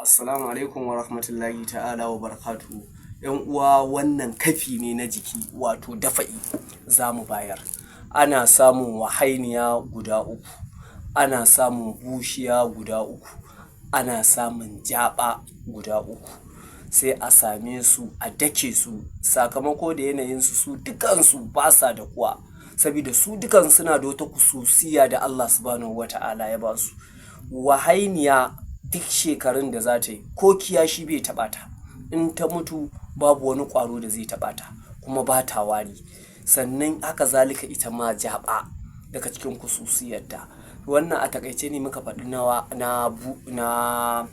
Assalamu alaikum wa rahmatullahi ta'ala wa barakatuhu. ‘Yan uwa, wannan kafi ne na jiki, wato dafa'i za mu bayar. Ana samun wahainiya guda uku, ana samun bushiya guda uku, ana samun jaɓa guda uku. Sai a same su a dake su, sakamako da yanayinsu su dukansu ba sa da kuwa, saboda su dukan suna da wata kususiya da Allah subhanahu wa ta'ala ya ba su. Wahainiya duk shekarun da za ta yi ko kiyashi bai taɓa ta, in ta mutu babu wani ƙwaro da zai taɓa ta, kuma ba ta wari. Sannan haka zalika ita ma jaɓa daga cikin kususiyarta. Wannan a takaice ne muka faɗi na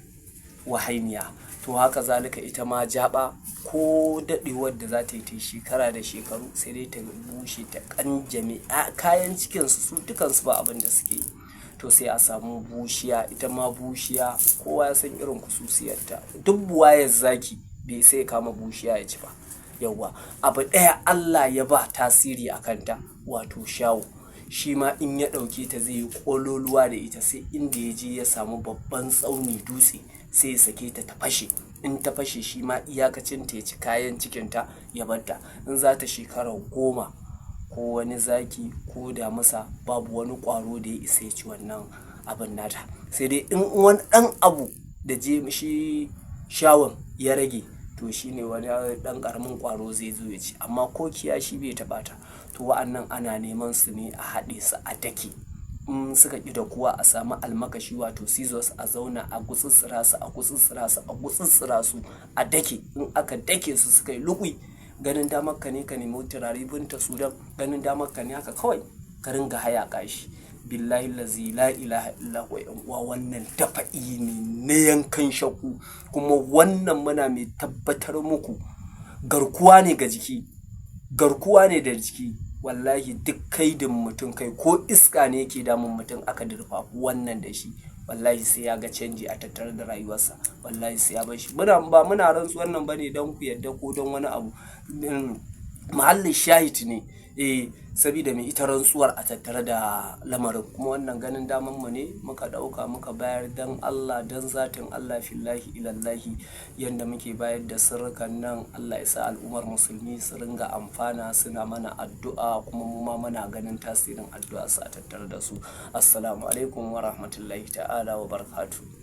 wahainiya. To haka zalika ita ma jaɓa ko daɗewar da za ta yi shekara da shekaru sai dai ta bushe ta ƙanjame kayan cikinsu su dukansu ba abin da suke yi. To sai a samu bushiya, ita ma bushiya kowa ya san irin kususiyarta. Duk buwayar zaki bai sai kama bushiya ya ci ba. Yawwa, abu ɗaya Allah ya ba tasiri a kanta, wato shawo. Shi ma in ya ɗauke ta zai yi ƙololuwa da ita, sai inda ya je ya samu babban tsauni dutse sai ya sake ta ta fashe. In ta fashe shi ma iyakacinta ya ci kayan cikinta ya barta. In za ta shekara 10 ko wani zaki ko damisa babu wani ƙwaro da ya isa ya ci wannan abin nata. Sai dai in wani ɗan abu da je shi shawon ya rage, to shine wani ɗan ƙaramin ƙwaro zai zo ya ci, amma ko kiyashi bai taɓa ta. To wa'annan ana neman su ne a haɗe su a dake. In suka ƙi da kuwa a samu almakashi wato scissors, a zauna a gutsutsura su a dake. In aka dake su suka yi lukui, ganin damar ka ne ka nemi turare Binta Sudan, ganin damar ka ne haka kawai ka ringa hayaƙa shi. Billahi lazi la ilaha illa huwa. ‘Yan uwa, wannan dafa'i ne na yankan shakku, kuma wannan muna mai tabbatar muku garkuwa ne ga jiki, garkuwa ne da jiki. Wallahi duk kaidin mutum, kai ko iska ne yake damun mutum aka durfafi wannan da shi, wallahi sai ya ga canji a tattare da rayuwarsa. Wallahi sai ya bar shi. Ba muna rantsuwar nan bane don ku yadda ko don wani abu. Mahallin shahid ne, saboda mai ita rantsuwar a tattare da lamarin, kuma wannan ganin daman mu ne muka ɗauka muka bayar dan Allah, dan zatin Allah, fillahi ilallahi. Yanda muke bayar da sirrukan nan, Allah ya sa al'ummar musulmi su ringa amfana, suna mana addu'a, kuma mu ma muna ganin tasirin addu'a su a tattare da su. Assalamu alaikum wa rahmatullahi ta'ala wa barakatuh.